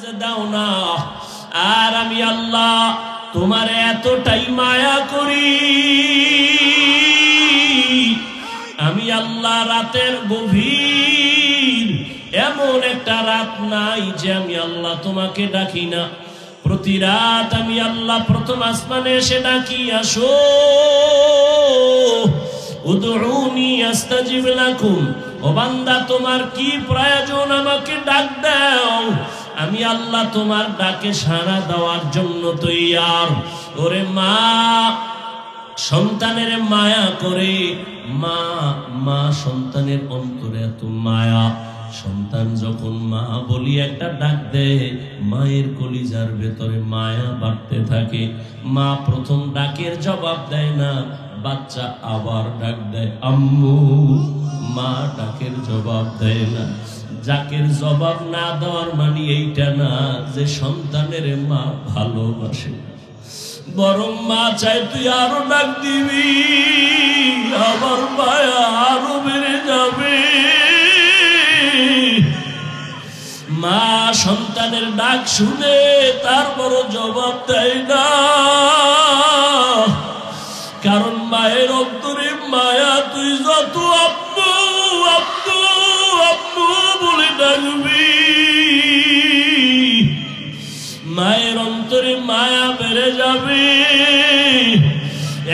বুঝে দাও না। আর আমি আল্লাহ তোমার এতটাই মায়া করি, আমি আল্লাহ রাতের গভীর এমন একটা রাত নাই যে আমি আল্লাহ তোমাকে ডাকি না। প্রতি রাত আমি আল্লাহ প্রথম আসমানে এসে ডাকি, আসো উদউনি আস্তাজিব লাকুম। ও বান্দা, তোমার কি প্রয়োজন আমাকে ডাক দাও, আমি আল্লাহ তোমার ডাকে সাড়া দেওয়ার জন্য তৈয়ার। ওরে মা সন্তানের মায়া করে, মা সন্তানের অন্তরে এত মায়া, সন্তান যখন মা বলি একটা ডাক দেয়, মায়ের কলিজার ভেতরে মায়া বাড়তে থাকে। মা প্রথম ডাকের জবাব দেয় না, বাচ্চা আবার ডাক দেয় আম্মু। মা ডাকের জবাব দেয় না। ডাকের জবাব না দেওয়ার মানে এইটা না যে সন্তানের মা ভালোবাসে, বরং মা চায় তুই আরো ডাক দিবি, আমার মায়া আরো বেড়ে যাবে। মা সন্তানের ডাক শুনে তারপর জবাব দেয় না, কারণ মায়ের অন্তরে মায়া। তুই যত আব্বু আব্বু আব্বু বলে ডাকবি, মায়ের অন্তরে মায়া বেড়ে যাবে।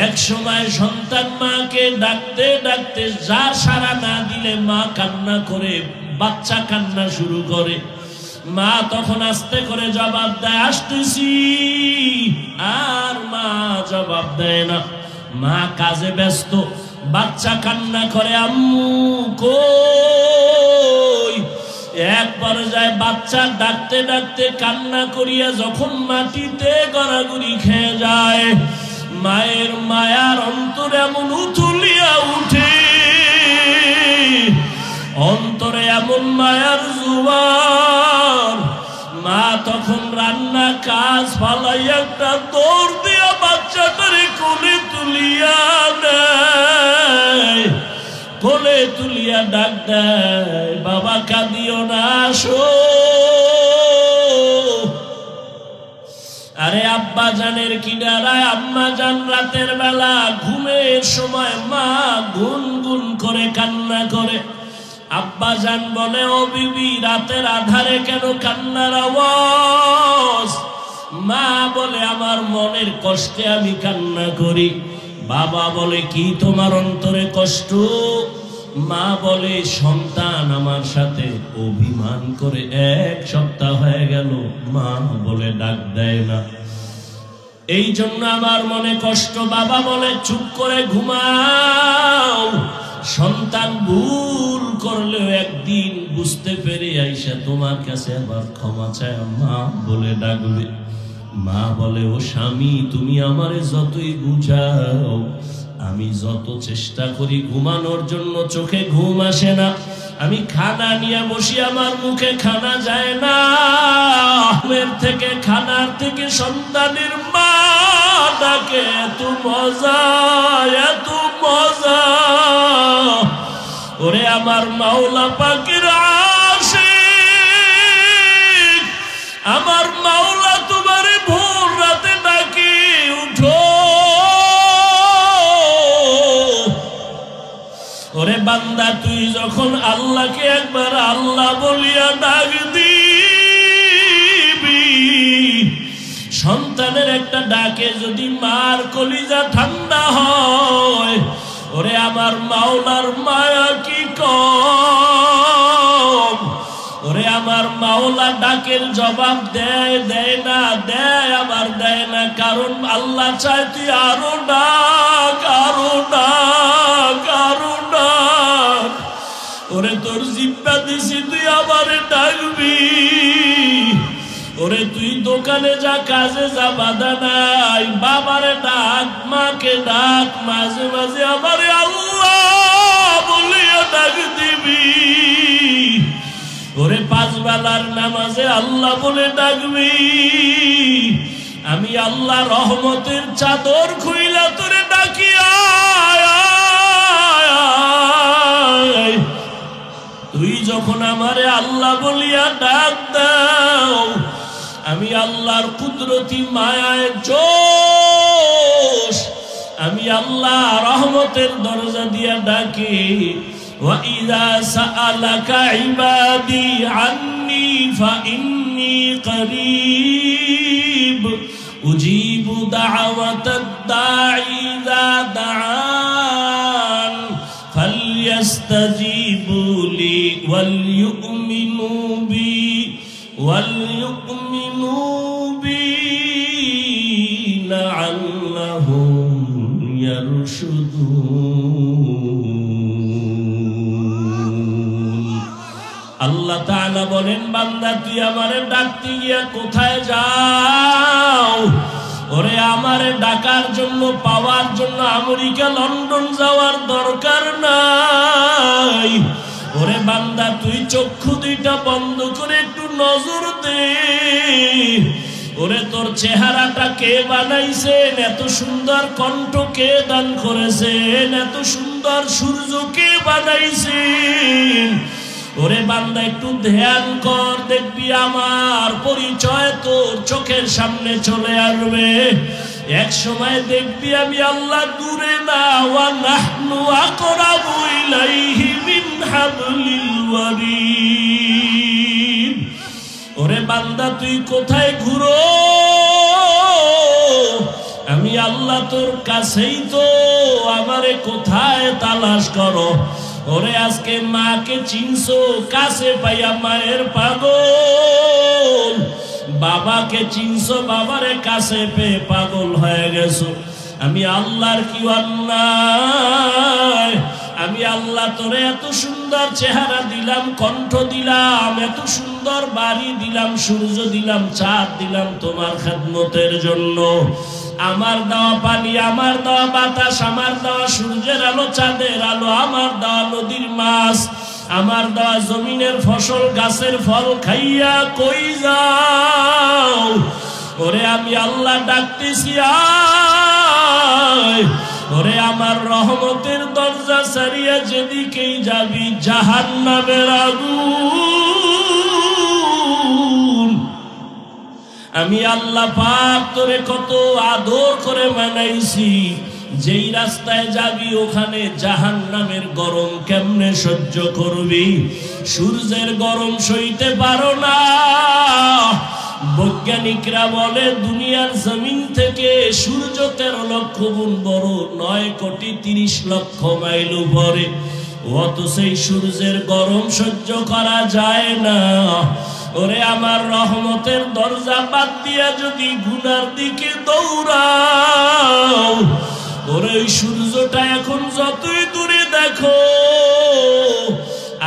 এক সময় সন্তান মাকে ডাকতে ডাকতে যার সাড়া না দিলে মা কান্না করে, বাচ্চা কান্না শুরু করে। মা তখন আস্তে করে জবাব দেয় আসতেছি, আর মা জবাব দেয় না। মা কাজে ব্যস্ত, বাচ্চা কান্না করে আম্মু কই। এক পর্যায়ে বাচ্চা ডাকতে ডাকতে কান্না করিয়া যখন মাটিতে গড়াগড়ি খেয়ে যায়, মায়ের মায়ার অন্তরে এমন উথুলিয়া উঠে, অন্তরে এমন মায়ার জোয়ার। মা তখন রান্না কাজ ফালাই একটা দৌড় দিয়া বাচ্চাটারে কোলে তুলিয়া নেয়, কোলে তুলিয়া ডাক দেয় বাবা কাঁদিও না, আসো। আরে আব্বা জানের কিনারায় আম্মা জান রাতের বেলা ঘুমের সময় মা গুনগুন করে কান্না করে। আব্বা জান বলে ও বিবি রাতের আধারে কেন কান্নার আওয়াজ? মা বলে আমার মনের কষ্টে আমি কান্না করি। বাবা বলে কি তোমার অন্তরে কষ্ট? মা বলে সন্তান আমার সাথে অভিমান করে 1 সপ্তাহ হয়ে গেল, মা বলে ডাক দেয় না, এই জন্য আমার মনে কষ্ট। বাবা বলে চুপ করে ঘুমাও, সন্তান ভুল করলেও একদিন বুঝতে পেরে আইসা তোমার কাছে আবার ক্ষমা চায় মা বলে ডাকবে। মা বলে ও স্বামী তুমি আমারে যতই বুঝাও, আমি যত চেষ্টা করি ঘুমানোর জন্য চোখে ঘুম আসে না। আমি খানা নিয়ে বসি, আমার মুখে খানা যায় না। ঘুমের থেকে খানার থেকে সন্তানের মা ডাকে এত মজা, এত মজা। ওরে আমার মাওলা পাকের আশিক, আমার মাওলা তোমারে ভোর রাতে ডাকে উঠো। ওরে বান্দা তুই যখন আল্লাহকে একবার আল্লাহ বলিয়া ডাক দিবি, সন্তানের একটা ডাকে যদি মার কলিজা ঠান্ডা হয়, ওরে আমার মাওলার মায়া কি কম। ওরে আমার মাওলা ডাকের জবাব দেয়, দেয় না, দেয় আবার দেয় না, কারণ আল্লাহ চায় তুই আরো ডাক, আরো ডাক, আরো ডাক। ওরে তোর জিব্বা দিছি তুই আমারে ডাকবি। ওরে তুই দোকানে যা, কাজে যা, বাধা নাই, বাবারে ডাক, মাকে ডাক, মাঝে মাঝে আমারে আল্লাহ বলিয়া ডাক দিবি। ওরে 5 বেলার নামাজে আল্লাহ বলে ডাকবি। আমি আল্লাহ রহমতের চাদর খুইলা তোরে ডাকি আয়। তুই যখন আমারে আল্লাহ বলিয়া ডাক দাও, আমি আল্লাহর কুদরতি মায়ায় জোশ, আমি আল্লাহ রহমতের দরজা দিয়া ডাকি। ওয়া ইযা সাআলাকা ইবাদি আন্নী ফাইন্নী করিব উজিবু দাওয়াতাদ দাঈ ইযা দাআন ফালইস্তাজিবু লি ওয়াল ইউমিনু বি লাআল্লাহুম ইয়ারশুদুন। আল্লাহ তাআলা বলেন, বান্দা তুই আমারে ডাকতে গিয়া কোথায় যাও? ওরে আমারে ডাকার জন্য, পাওয়ার জন্য আমেরিকা লন্ডন যাওয়ার দরকার নাই। ওরে বান্দা তুই চক্ষু দুইটা বন্ধ করে একটু নজর দে। ওরে তোর চেহারাটা কে বানাইছেন? এত সুন্দর কণ্ঠ কে দান করেছেন? এত সুন্দর সূর্য কে বানাইছেন? ওরে বান্দা একটু ধ্যান কর, দেখবি আমার পরিচয় তোর চোখের সামনে চলে আসবে। এক সময় দেখবি আমি আল্লাহ দূরে না, ওয়া নাহনু আকরাবু ইলাইহি মিন হাবলিল ওয়ারিদ। ওরে বান্দা তুই কোথায় ঘুরো? আমি আল্লাহ তোর কাছেই তো, আমারে কোথায় তালাশ করো? ওরে আজকে মাকে চিনছো, কাছে পাইয়া মায়ের পাগল। বাবাকে চিনছো, বাবারে কাছে পেয়ে পাগল হয়ে গেছো। আমি আল্লাহর কি অন্যায়? আমি আল্লাহ তোরে এত সুন্দর চেহারা দিলাম, কণ্ঠ দিলাম, এত সুন্দর বাড়ি দিলাম, সূর্য দিলাম, চাঁদ দিলাম তোমার খেদমতের জন্য। আমার দেওয়া পানি, আমার দেওয়া বাতাস, আমার দেওয়া সূর্যের আলো, চাঁদের আলো, আমার দেওয়া নদীর মাছ, আমার দেওয়া জমিনের ফসল, গাছের ফল খাইয়া কই যাও? ওরে আমি আল্লাহ ডাকতেছি আয়। ওরে আমার রহমতের দরজা ছাড়িয়া যেদিকেই যাবি জাহান্নামের আগুন। আমি আল্লাহ পাক তোরে কত আদর করে বানাইছি, যেই রাস্তায় যাবি ওখানে জাহান্নামের গরম কেমনে সহ্য করবি? সূর্যের গরম সইতে পারো না। বৈজ্ঞানিকরা বলে দুনিয়ার জমিন থেকে সূর্য 13 লক্ষ গুণ বড়, 9,30,00,000 মাইল উপরে। অত সেই সূর্যের গরম সহ্য করা যায় না। ওরে আমার রহমতের দরজা বাদ দিয়া যদি গুনার দিকে দৌড়াও, ওরে ওই সূর্যটা এখন যতই দূরে দেখো,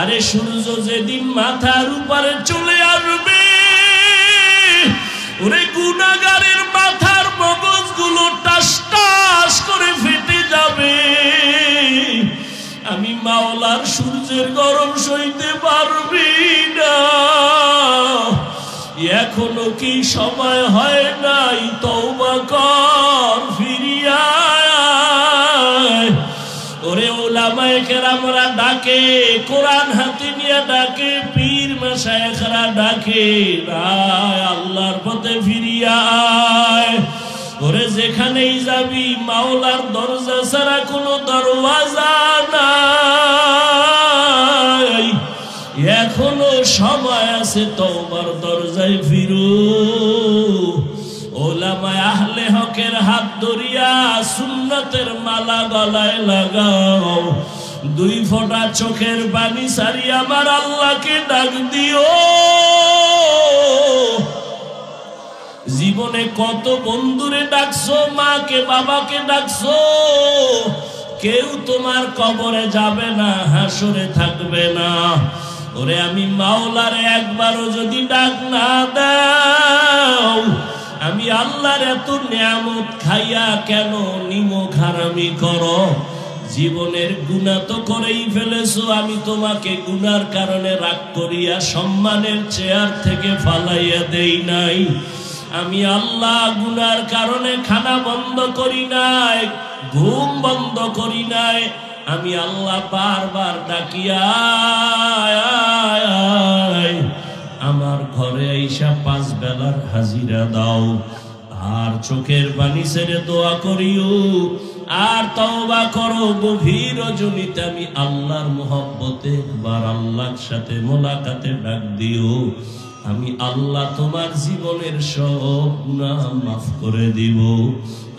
আরে সূর্য যেদিন মাথার উপরে চলে আসবে, ওরে গুনাহগারের মাথার মগজগুলো টাস টাস করে ফেটে যাবে। আমি মাওলার সূর্যের গরম সইতে পারবি না। এখনো কি সময় হয় নাই? তওবা কর, ফিরিয়া আয়। ওরে ওলামায়ে কেরামরা ডাকে, কোরআন হাতে নিয়ে ডাকে, পীর মাশায়েখরা ডাকে, আয় আল্লাহর পথে ফিরিয়া আয়। ওরে যেখানেই যাবি মাওলার দরজা ছাড়া কোনো দরওয়াজা নাই। এখনো সময় আছে, তওবার দরজায় ফিরো। ওলামায়ে আহলে হকের হাত ধরিয়া সুন্নতের মালা গলায় লাগাও। 2 ফোঁটা চোখের পানি ছাড়িয়ে আমার আল্লাহকে ডাক দিও। জীবনে কত বন্ধুরে ডাকছো, মাকে বাবাকে ডাকছো, কেউ তোমার কবরে যাবে না, হাসরে থাকবে না। ওরে আমি মাওলারে একবারও যদি ডাক না দাও, আমি আল্লাহর এত নিয়ামত খাইয়া কেন নিমক হারামি করো? জীবনের গুনাহ তো করেই ফেলেছো, আমি তোমাকে গুনার কারণে রাগ করিয়া সম্মানের চেয়ার থেকে ফালাইয়া দেই নাই। আমি আল্লাহ গুনার কারণে খানা বন্ধ করি নাই, ঘুম বন্ধ করি নাই। আমি আল্লাহ বারবার ডাকিয়া আমার ঘরে আইসা 5 বেলার হাজিরা দাও, আর চোখের পানি ছেড়ে দোয়া করিও, আর তওবা করো। গভীর রজনীতে আমি আল্লাহর মোহব্বতে একবার আল্লাহর সাথে মোলাকাতে ডাক দিও, আমি আল্লাহ তোমার জীবনের সব গুনাহ মাফ করে দিব।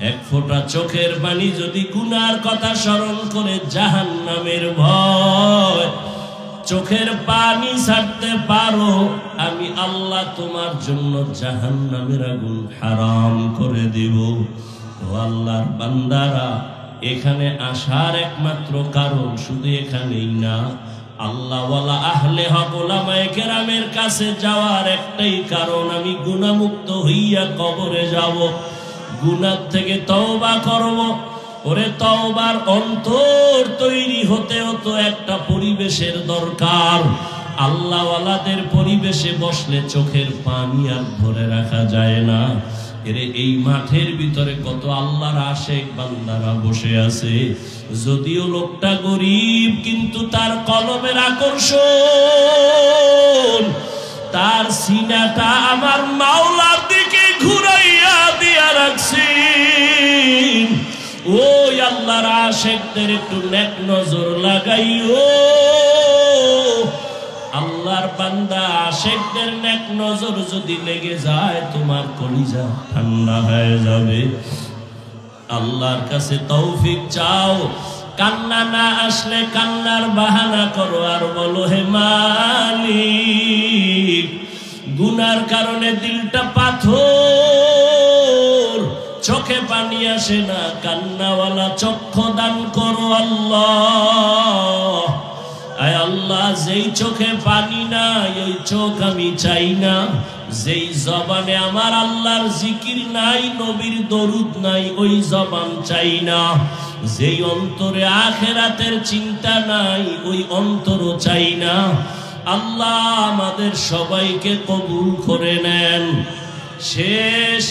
এক ফোঁটা চোখের পানি যদি গুনার কথা স্মরণ করে জাহান্নামের ভয় চোখের পানি ছাড়তে পারো, আমি আল্লাহ তোমার জন্য জাহান্নামের আগুন হারাম করে দিব। ও আল্লাহর বান্দারা, এখানে আসার একমাত্র কারণ শুধু এখানেই না, আল্লাহওয়ালা আহলে হক ওলামায়ে কেরামের কাছে যাওয়ার একটাই কারণ, আমি গুনাহমুক্ত হইয়া কবরে যাব, গুনাহ থেকে তওবা করব। ওরে তওবার অন্তর তৈরি হতে হতো একটা পরিবেশের দরকার। আল্লাহওয়ালাদের পরিবেশে বসলে চোখের পানি আর ধরে রাখা যায় না। এরে এই মাঠের ভিতরে কত আল্লাহর আশেক বান্দারা বসে আছে, যদিও লোকটা গরিব কিন্তু তার কলমের আকর্ষণ, তার সিনাটা আমার মাওলার দিকে ঘুরাইয়া দিয়া রাখছি। ওই আল্লাহর আশেকদের একটু নেক নজর লাগাইও। আল্লাহর বান্দা আশেকদের নেক নজর যদি লেগে যায়, তোমার কলিজা ঠান্ডা হয়ে যাবে। আল্লাহর কাছে তৌফিক চাও, কান্না না আসলে কান্নার বাহানা করো, আর বলো হে মালিক, গুনার কারণে দিলটা পাথর, চোখে পানি আসে না, কান্নাওয়ালা চক্ষু দান করো আল্লাহ। আয় আল্লাহ, যেই চোখে পানি নাই ওই চোখ আমি চাই না, যেই জবানে আমার আল্লাহর জিকির নাই, নবীর দরুদ নাই, ওই জবান চাই না, যেই অন্তরে আখিরাতের চিন্তা নাই ওই অন্তরও চাই না। আল্লাহ আমাদের সবাইকে কবুল করে নেন। শেষ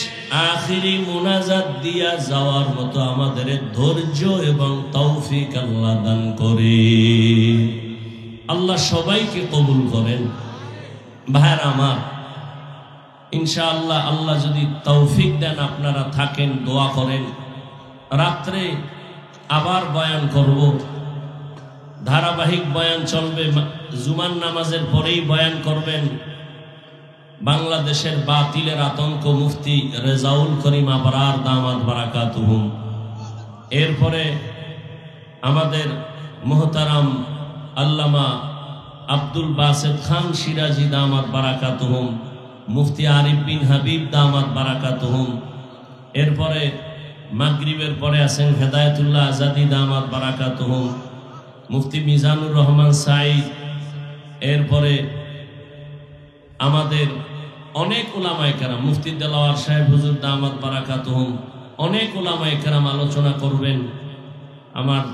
আখিরি মুনাজাত দিয়া যাওয়ার মতো আমাদের ধৈর্য এবং তৌফিক আল্লাহ দান করে। আল্লাহ সবাইকে কবুল করেন। ভাইরা আমার, ইনশাআল্লাহ আল্লাহ যদি তৌফিক দেন, আপনারা থাকেন, দোয়া করেন। রাত্রে আবার বয়ান করব, ধারাবাহিক বয়ান চলবে, জুমার নামাজের পরেই বয়ান করবেন। বাংলাদেশের বাতিলের আতঙ্ক মুফতি রেজাউল করিম আবরার দামাত বারাকাতুহুম, এরপরে আমাদের মুহতারাম আল্লামা আব্দুল বাসেত খান সিরাজি দামাত বারাকাতুহুম, মুফতি আরিফ বিন হাবিব দামাত বারাকাতুহুম, এরপরে মাগরিবের পরে আছেন হেদায়েতুল্লাহ আজাদি দামাত বারাকাতুহুম, মুফতি মিজানুর রহমান সাঈদ, এরপরে আমাদের অনেক উলামায়ে কেরাম, মুফতি দেলাওয়ার সাহেব হুজুর দামাত বারাকাতুহুম, অনেক উলামায়ে কেরাম আলোচনা করবেন। আমার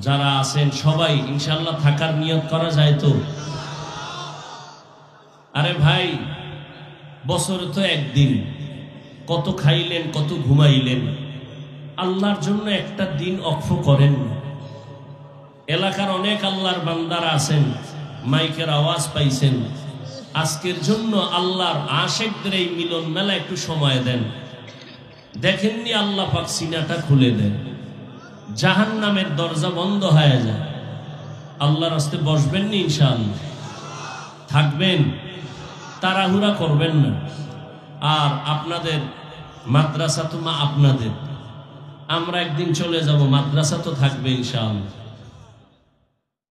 যারা আছেন সবাই ইনশাআল্লাহ থাকার নিয়ত করা যায় তো? আরে ভাই, বছরে তো একদিন, কত খাইলেন, কত ঘুমাইলেন, আল্লাহর জন্য একটা দিন অক্ষ করেন। এলাকার অনেক আল্লাহর বান্দারা আছেন, মাইকের আওয়াজ পাইছেন, আজকের জন্য আল্লাহর আশেকদের এই মিলন মেলা একটু সময় দেন। দেখেননি আল্লাহ পাক সিনাটা খুলে দেন, জাহান্নামের দরজা বন্ধ হয়ে যায়। আল্লাহর রাস্তে বসবেন নি, ইনশাআল্লাহ থাকবেন, তাড়াহুড়া করবেন না। আর আপনাদের মাদ্রাসা তো আপনাদের, আমরা একদিন চলে যাব, মাদ্রাসা তো থাকবে ইনশাআল্লাহ।